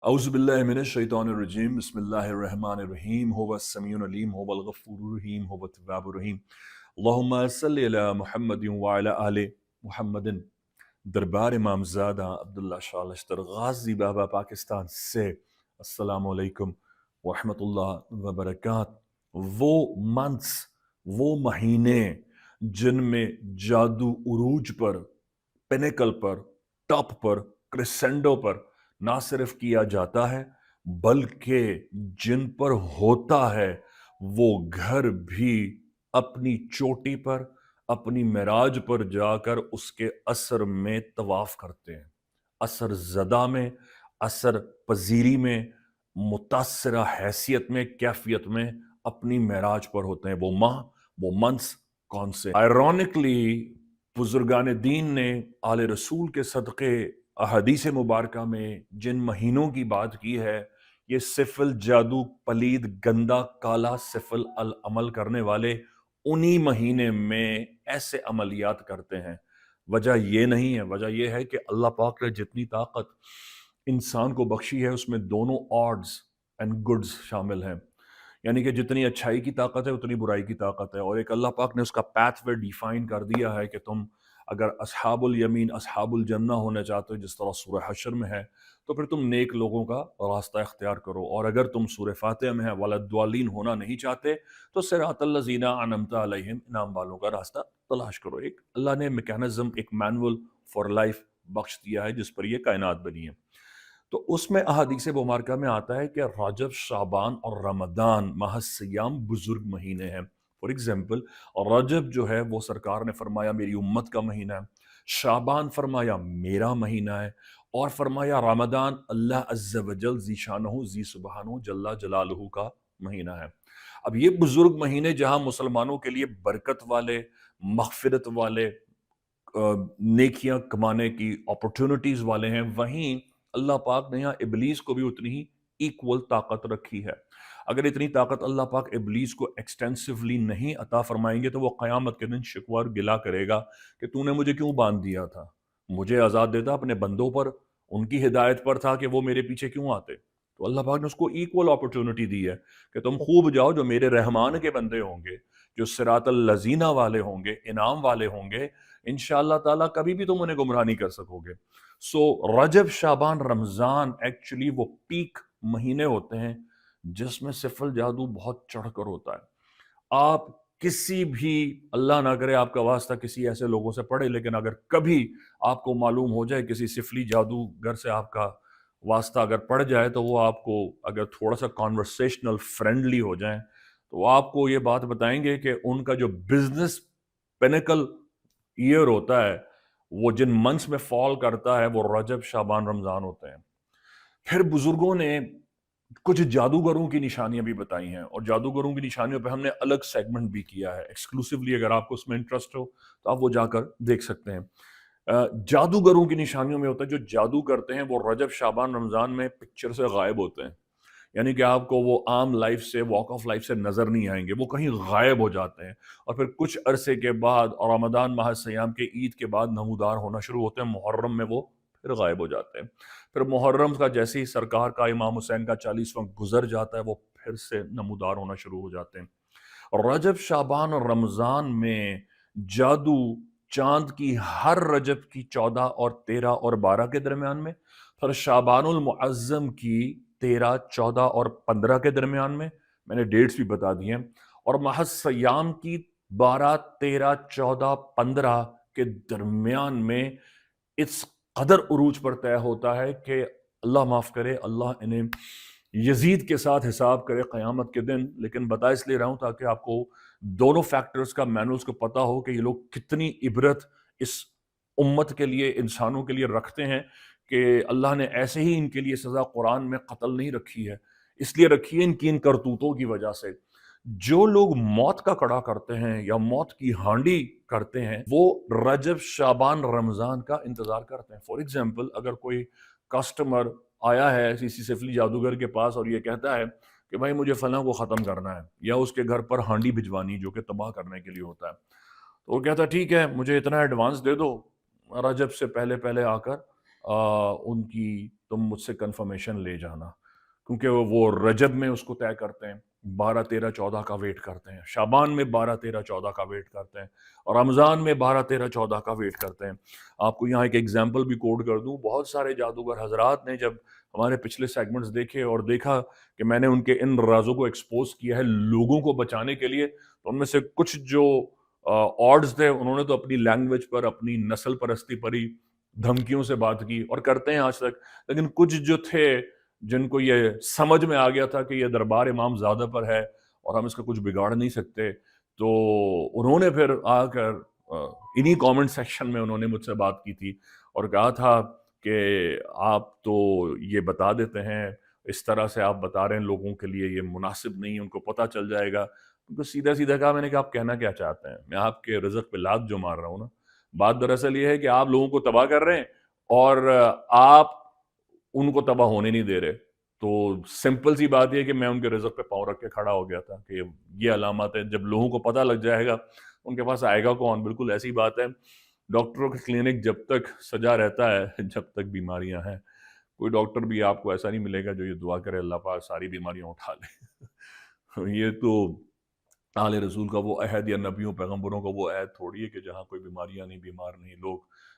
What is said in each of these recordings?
औज़ु बिल्लाहि मिनश शैतानिर रजीम बिस्मिल्लाहिर रहमानिर रहीम हुवस समीउल अलीम हुवल गफ़ूरुर रहीम हुवत तव्वाबुर रहीम अल्लाहुम्मा सल्लि अला मुहम्मदिन व अला आलि मुहम्मदिन। दरबार इमामज़ादा अब्दुल्ला शाह लश्तर गाज़ी बाबा पाकिस्तान से अस्सलामु अलैकुम व रहमतुल्लाह व बरकात। वो मंथ्स, वो महीने जिनमें जादू उरूज पर, पिनेकल पर, टॉप पर, क्रेसेंडो पर ना सिर्फ किया जाता है बल्कि जिन पर होता है वो घर भी अपनी चोटी पर, अपनी मेराज पर जाकर उसके असर में तवाफ करते हैं। असर ज़दा में, असर पजीरी में, मुतासरा हैसियत में, कैफियत में अपनी मेराज पर होते हैं। वो माह, वो मंथ्स कौन से? आयरॉनिकली बुजुर्गान दीन ने आले रसूल के सदक़े अहदीस मुबारका में जिन महीनों की बात की है, ये सिफिल, जादू, पलीद, गंदा, काला, सिफिल अल अमल करने वाले उन्हीं महीने में ऐसे अमलियात करते हैं। वजह ये नहीं है, वजह ये है कि अल्लाह पाक ने जितनी ताकत इंसान को बख्शी है उसमें दोनों ऑड्स एंड गुड्स शामिल हैं। यानी कि जितनी अच्छाई की ताकत है उतनी बुराई की ताकत है, और एक अल्लाह पाक ने उसका पैथवे डिफाइन कर दिया है कि तुम अगर असहाबुल यमीन, असहाबुल जन्ना होना चाहते हो जिस तरह सूरह हशर में है, तो फिर तुम नेक लोगों का रास्ता इख्तियार करो, और अगर तुम सूरह फातिहा में है वलद्दालीन होना नहीं चाहते तो सिरातल लज़ीना अनअमता अलैहिम, इनाम वालों का रास्ता तलाश करो। एक अल्लाह ने मैकेनिज्म, एक मैनुअल फॉर लाइफ बख्श दिया है जिस पर यह कायनात बनी है। तो उसमें अहादीस मुबारका में आता है कि रजब, शाबान और रमदान माह सियाम बुजुर्ग महीने हैं। फॉर एग्जाम्पल, रजब जो है वो सरकार ने फरमाया मेरी उम्मत का महीना है, शाबान फरमाया मेरा महीना है, और फरमाया रमदान अल्लाह अज़्ज़ा वजल ज़ी शानहू ज़ी सुबहानहू जल्ला जलालहू का महीना है। अब ये बुजुर्ग महीने जहां मुसलमानों के लिए बरकत वाले, मगफिरत वाले, नेकियां कमाने की अपॉर्चुनिटीज वाले हैं, वहीं अल्लाह पाक ने यहाँ इबलीस को भी उतनी ही इक्वल ताकत रखी है। अगर इतनी ताकत अल्लाह पाक इबलीस को एक्सटेंसिवली नहीं अता फरमाएंगे तो वो क़यामत के दिन शिकवा और गिला करेगा कि तूने मुझे क्यों बांध दिया था, मुझे आज़ाद देता, अपने बंदों पर, उनकी हिदायत पर था कि वो मेरे पीछे क्यों आते। तो अल्लाह पाक ने उसको इक्वल अपॉर्चुनिटी दी है कि तुम खूब जाओ, जो मेरे रहमान के बंदे होंगे, जो सिरातल लजीना वाले होंगे, इनाम वाले होंगे, इंशाअल्लाह ताला कभी भी तुम उन्हें गुमराह नहीं कर सकोगे। सो रजब, शाबान, रमजान एक्चुअली वो पीक महीने होते हैं जिसमें सिफल जादू बहुत चढ़कर होता है। आप किसी भी, अल्लाह ना करे आपका वास्ता किसी ऐसे लोगों से पड़े, लेकिन अगर कभी आपको मालूम हो जाए किसी सिफली जादूगर से आपका वास्ता अगर पड़ जाए, तो वो आपको अगर थोड़ा सा कॉन्वर्सेशनल फ्रेंडली हो जाए तो वो आपको ये बात बताएंगे कि उनका जो बिजनेस पिनेकल ईयर होता है, वो जिन मंथ्स में फॉल करता है वो रजब, शाबान, रमजान होते हैं। फिर बुजुर्गों ने कुछ जादूगरों की निशानियां भी बताई हैं, और जादूगरों की निशानियों पे हमने अलग सेगमेंट भी किया है एक्सक्लूसिवली। अगर आपको उसमें इंटरेस्ट हो तो आप वो जाकर देख सकते हैं। जादूगरों की निशानियों में होता है, जो जादू करते हैं वो रजब, शाबान, रमजान में पिक्चर से गायब होते हैं। यानी कि आपको वो आम लाइफ से, वॉक ऑफ लाइफ से नजर नहीं आएंगे, वो कहीं गायब हो जाते हैं, और फिर कुछ अरसे के बाद और रमदान माह सयाम के ईद के बाद नमूदार होना शुरू होते हैं। मुहर्रम में वो फिर गायब हो जाते हैं। फिर मुहर्रम का जैसे ही सरकार का, इमाम हुसैन का 40वां गुजर जाता है, वो फिर से नमूदार होना शुरू हो जाते हैं। और रजब, शाबान और रमजान में जादू चांद की हर रजब की 14 और 13 और 12 के दरमियान में, फिर शाबानुल मुअज्जम की 13, 14 और 15 के दरमियान में, मैंने डेट्स भी बता दी हैं, और माह सयाम की 12, 13, 14, 15 के दरमियान में इस कदर उरूज पर तय होता है कि अल्लाह माफ करे, अल्लाह इन्हें यजीद के साथ हिसाब करे क़यामत के दिन। लेकिन बता इसलिए रहा हूं ताकि आपको दोनों फैक्टर्स का, मैनुअल्स को पता हो कि ये लोग कितनी इबरत इस उम्मत के लिए, इंसानों के लिए रखते हैं, कि अल्लाह ने ऐसे ही इनके लिए सज़ा कुरान में कत्ल नहीं रखी है, इसलिए रखी है इनकी इन करतूतों की वजह से। जो लोग मौत का कड़ा करते हैं या मौत की हांडी करते हैं, वो रजब, शाबान, रमजान का इंतजार करते हैं। फॉर एग्जाम्पल, अगर कोई कस्टमर आया है किसी सिफली जादूगर के पास और ये कहता है कि भाई मुझे फलां को ख़त्म करना है, या उसके घर पर हांडी भिजवानी जो कि तबाह करने के लिए होता है, तो वो कहता है ठीक है मुझे इतना एडवांस दे दो, रजब से पहले पहले आकर ان کی تم مجھ سے کنفرمیشن لے جانا، کیونکہ وہ رجب میں اس کو طے کرتے ہیں، 12 13 14 کا ویٹ کرتے ہیں، شعبان میں 12 13 14 کا ویٹ کرتے ہیں، اور رمضان میں 12 13 14 کا ویٹ کرتے ہیں۔ آپ کو یہاں ایک ایگزامپل بھی کوٹ کر دوں، بہت سارے جادوگر حضرات نے جب ہمارے پچھلے سیگمنٹس دیکھے اور دیکھا کہ میں نے ان کے ان رازوں کو ایکسپوز کیا ہے لوگوں کو بچانے کے لیے، تو ان میں سے کچھ جو آڈز تھے انہوں نے تو اپنی لینگویج پر، اپنی نسل پرستی پر ہی دھمکیوں سے بات کی، اور کرتے ہیں آج تک، لیکن کچھ جو تھے جن کو یہ سمجھ میں آ گیا تھا کہ یہ دربار امام زادہ پر ہے اور ہم اس کا کچھ بگاڑ نہیں سکتے، تو انہوں نے پھر آ کر انہی کامنٹ سیکشن میں انہوں نے مجھ سے بات کی تھی اور کہا تھا کہ آپ تو یہ بتا دیتے ہیں، اس طرح سے آپ بتا رہے ہیں لوگوں کے لیے یہ مناسب نہیں، ان کو پتہ چل جائے گا۔ ان کو سیدھا سیدھا کہا میں نے کہ آپ کہنا کیا چاہتے ہیں؟ میں آپ کے رزق پہ لات جو مار رہا ہوں نا، بات دراصل یہ ہے کہ آپ لوگوں کو تباہ کر رہے ہیں اور آپ ان کو تباہ ہونے نہیں دے رہے۔ تو سمپل سی بات یہ کہ میں ان کے رزق پہ پاؤں رکھ کے کھڑا ہو گیا تھا کہ یہ علامات ہیں، جب لوگوں کو پتہ لگ جائے گا ان کے پاس آئے گا کون؟ بالکل ایسی بات ہے، ڈاکٹروں کا کلینک جب تک سجا رہتا ہے جب تک بیماریاں ہیں، کوئی ڈاکٹر بھی آپ کو ایسا نہیں ملے گا جو یہ دعا کرے اللہ پاک ساری بیماریاں اٹھا لے۔ یہ تو آل رسول کا وہ عہد یا نبیوں پیغمبروں کا وہ عہد تھوڑی ہے کہ جہاں کوئی بیماریاں نہیں، بیمار نہیں، لوگ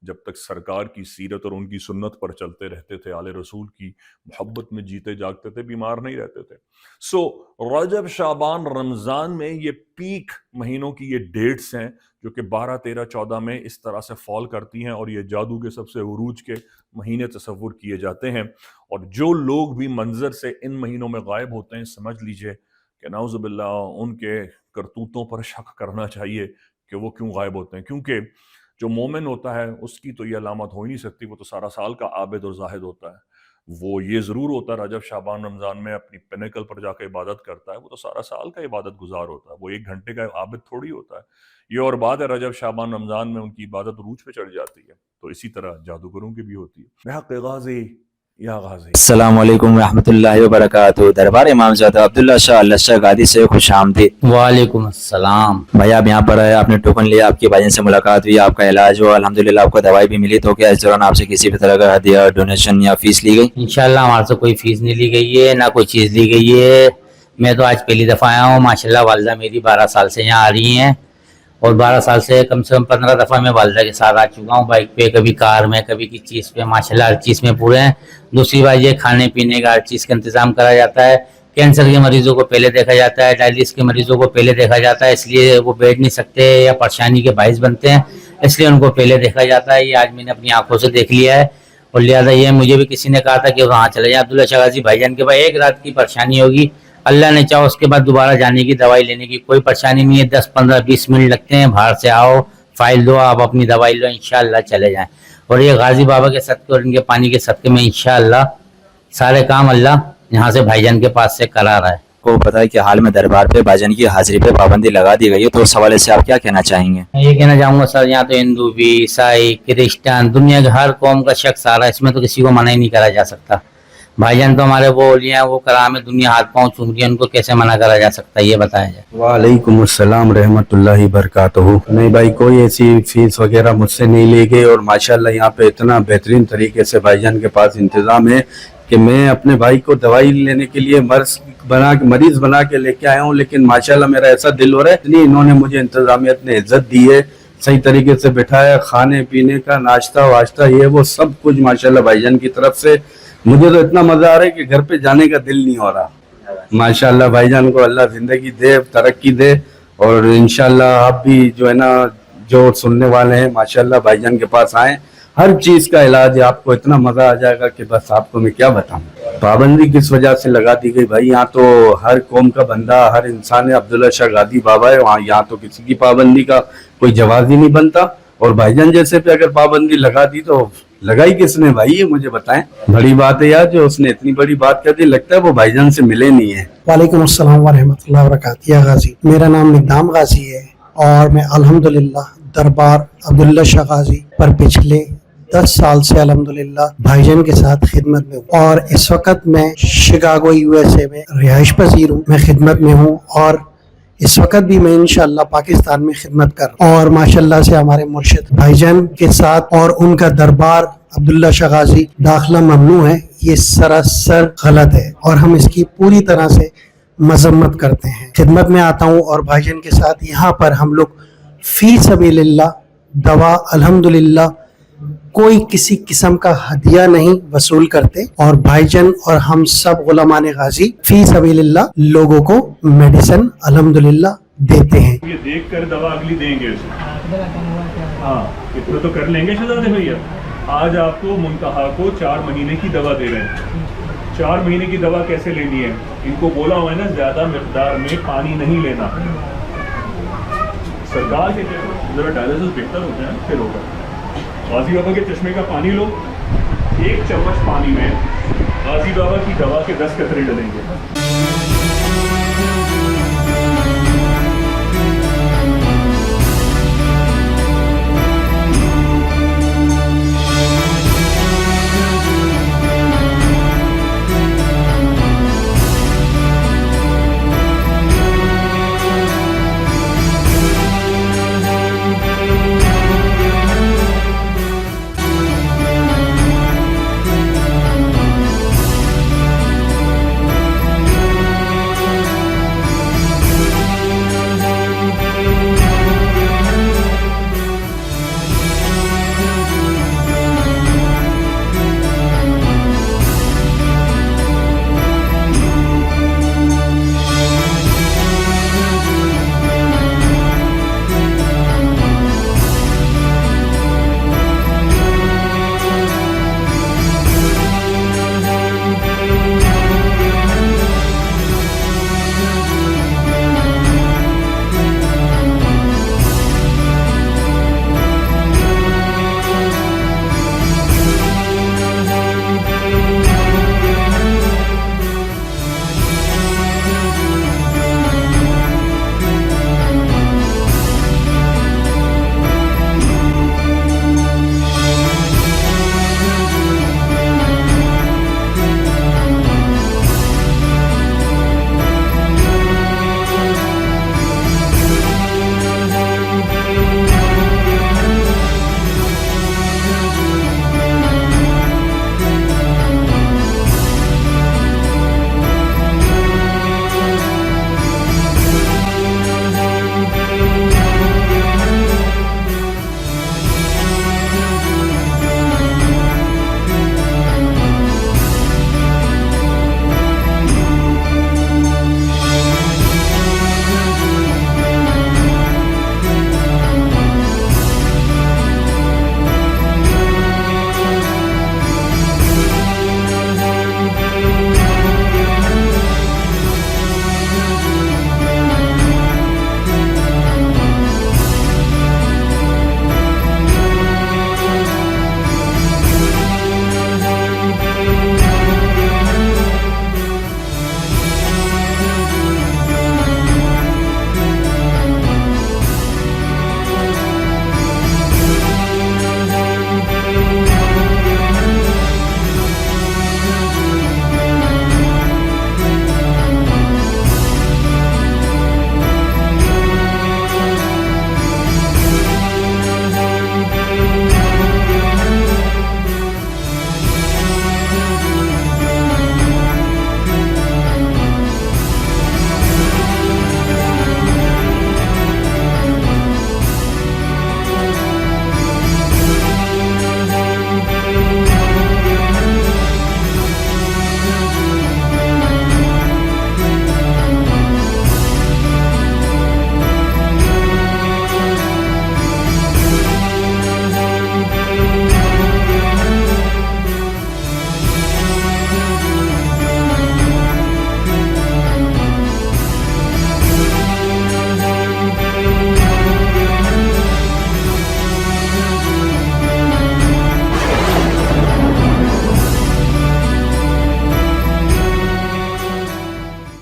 جب تک سرکار کی سیرت اور ان کی سنت پر چلتے رہتے تھے، آل رسول کی محبت میں جیتے جاگتے تھے، بیمار نہیں رہتے تھے۔ سو رجب، شعبان، رمضان میں یہ پیک مہینوں کی یہ ڈیٹس ہیں جو کہ 12 13 14 میں اس طرح سے فال کرتی ہیں، اور یہ جادو کے سب سے عروج کے مہینے تصور کیے جاتے ہیں، اور جو لوگ بھی منظر سے ان مہینوں میں غائب ہوتے ہیں سمجھ لیجئے کہ نعوذ باللہ ان کے کرتوتوں پر شک کرنا چاہیے کہ وہ کیوں غائب ہوتے ہیں، کیونکہ جو مومن ہوتا ہے اس کی تو یہ علامت ہو ہی نہیں سکتی، وہ تو سارا سال کا عابد اور زاہد ہوتا ہے، وہ یہ ضرور ہوتا ہے رجب شعبان رمضان میں اپنی پینیکل پر جا کے عبادت کرتا ہے، وہ تو سارا سال کا عبادت گزار ہوتا ہے، وہ 1 گھنٹے کا عابد تھوڑی ہوتا ہے۔ یہ اور بات ہے رجب شعبان رمضان میں ان کی عبادت عروج پہ چڑھ جاتی ہے، تو اسی طرح جادوگروں کی بھی ہوتی ہے۔ بحق غازی یا غازی، السلام علیکم ورحمۃ اللہ وبرکاتہ۔ دربار امام زادہ عبداللہ شاہ اللہ شاہ غادی سے خوش آمدید۔ وعلیکم السلام بھائی آپ یہاں پر آئے، آپ نے ٹوکن لیا، آپ کی بھائی جان سے ملاقات ہوئی، آپ کا علاج ہوا، الحمدللہ آپ کو دوائی بھی ملی، تو کیا اس دوران آپ سے کسی بھی طرح کا ہدیہ، ڈونیشن یا فیس لی گئی؟ انشاءاللہ ہمارے سے کوئی فیس نہیں لی گئی ہے، نہ کوئی چیز لی گئی ہے۔ میں تو آج پہلی دفعہ آیا ہوں، ماشاءاللہ والدہ میری 12 سال سے یہاں آ رہی ہیں، اور 12 سال سے کم 15 دفعہ میں والدہ کے ساتھ آ چکا ہوں، بائک پہ، کبھی کار میں، کبھی کسی چیز پہ، ماشاءاللہ ہر چیز میں پورے ہیں۔ دوسری بات یہ کھانے پینے کا ہر چیز کا انتظام کرا جاتا ہے، کینسر کے مریضوں کو پہلے دیکھا جاتا ہے، ڈائلسس کے مریضوں کو پہلے دیکھا جاتا ہے، اس لیے وہ بیٹھ نہیں سکتے یا پریشانی کے باعث بنتے ہیں، اس لیے ان کو پہلے دیکھا جاتا ہے۔ یہ آج میں نے اپنی آنکھوں سے دیکھ لیا ہے، اور لہٰذا یہ مجھے بھی کسی نے کہا تھا کہ وہاں چلے جائیں عبداللہ شاہ غازی بھائی جان کے پاس، 1 رات کی پریشانی ہوگی، اللہ نے چاہو اس کے بعد دوبارہ جانے کی، دوائی لینے کی کوئی پریشانی نہیں ہے، 10 15 20 منٹ لگتے ہیں، باہر سے آؤ، فائل دو، آپ اپنی دوائی لو، انشاءاللہ چلے جائیں۔ اور یہ غازی بابا کے صدقے اور ان کے پانی کے صدقے میں انشاءاللہ سارے کام اللہ یہاں سے بھائی جان کے پاس سے کرا رہا ہے۔ کو پتہ ہے کہ حال میں دربار پہ بھائی جان کی حاضری پہ پابندی لگا دی گئی ہے، تو اس حوالے سے آپ کیا کہنا چاہیں گے؟ میں یہ کہنا چاہوں گا سر، یہاں تو ہندو بھی، عیسائی، کرسچن، دنیا کے ہر قوم کا شخص آ رہا ہے، اس میں تو کسی کو منع ہی نہیں کرا جا سکتا۔ بھائی جان تو ہمارے وہ اولیاء ہیں، وہ کرام ہے، دنیا ہاتھ پاؤں چوم رہی ہے، ان کو کیسے منع کرا جا سکتا ہے، یہ بتایا جائے۔ وعلیکم السلام رحمۃ اللہ وبرکاتہ۔ نہیں بھائی، کوئی ایسی فیس وغیرہ مجھ سے نہیں لی گئی، اور ماشاءاللہ یہاں پہ اتنا بہترین طریقے سے بھائی جان کے پاس انتظام ہے کہ میں اپنے بھائی کو دوائی لینے کے لیے مریض بنا کے لے کے آیا ہوں، لیکن ماشاءاللہ میرا ایسا دل ہو رہا ہے، اتنی انہوں نے مجھے انتظامیت نے عزت دی ہے، صحیح طریقے سے بٹھایا، کھانے پینے کا ناشتہ واشتہ یہ وہ سب کچھ ماشاءاللہ بھائی جان کی طرف سے۔ مجھے تو اتنا مزہ آ رہا ہے کہ گھر پہ جانے کا دل نہیں ہو رہا۔ ماشاءاللہ بھائی جان کو اللہ زندگی دے، ترقی دے، اور انشاءاللہ آپ بھی جو ہے نا، جو سننے والے ہیں ماشاءاللہ بھائی جان کے پاس آئیں، ہر چیز کا علاج ہے، آپ کو اتنا مزہ آ جائے گا کہ بس آپ کو میں کیا بتاؤں۔ پابندی کس وجہ سے لگا دی گئی بھائی؟ یہاں تو ہر قوم کا بندہ، ہر انسان ہے، عبداللہ شاہ غادی بابا ہے وہاں، یہاں تو کسی کی پابندی کا کوئی جواز ہی نہیں بنتا، اور بھائی جان جیسے پہ اگر پابندی لگا دی تو لگائی کس نے بھائی؟ یہ مجھے بتائیں۔ بڑی بات ہے یار، جو اس نے اتنی بڑی بات کر دی، لگتا ہے وہ بھائی جان سے ملے نہیں ہیں۔ وعلیکم السلام ورحمۃ اللہ وبرکاتہ۔ یا غازی، میرا نام مقدام غازی ہے، اور میں الحمدللہ دربار عبداللہ شاہ غازی پر پچھلے 10 سال سے الحمدللہ بھائی جان کے ساتھ خدمت میں ہوں، اور اس وقت میں شکاگو USA میں رہائش پذیر ہوں، میں خدمت میں ہوں، اور इस वक्त भी मैं इंशाअल्लाह पाकिस्तान में खिदमत कर रहा हूँ और माशाल्लाह से हमारे मुर्शिद भाईजान के साथ और उनका दरबार अब्दुल्ला शाह गाजी दाखिला ममनू है, ये सरासर गलत है और हम इसकी पूरी तरह से मजम्मत करते हैं। खिदमत में आता हूँ और भाईजान के साथ यहाँ पर हम लोग फी सबीलिल्लाह दवा अल्हम्दुलिल्लाह कोई किसी किस्म का हदिया नहीं वसूल करते और भाईजान और हम सब गुलामान गाजी फी सबीलिल्लाह लोगों को मेडिसिन अल्हम्दुलिल्लाह देते हैं। ये देख कर दवा अगली देंगे उसे। हाँ, इतना तो कर लेंगे शहजादे भैया। आज आपको मुंतहा को 4 महीने की दवा दे रहे हैं। 4 महीने की दवा कैसे लेनी है? इनको बोला हुआ है ना, ज्यादा मिकदार में पानी नहीं लेना। सरकार के जरा डायलिसिस बेहतर होता है फिर होगा। गाजी बाबा के चश्मे का पानी लो, 1 चम्मच पानी में गाजी बाबा की दवा के 10 कतरे डलेंगे।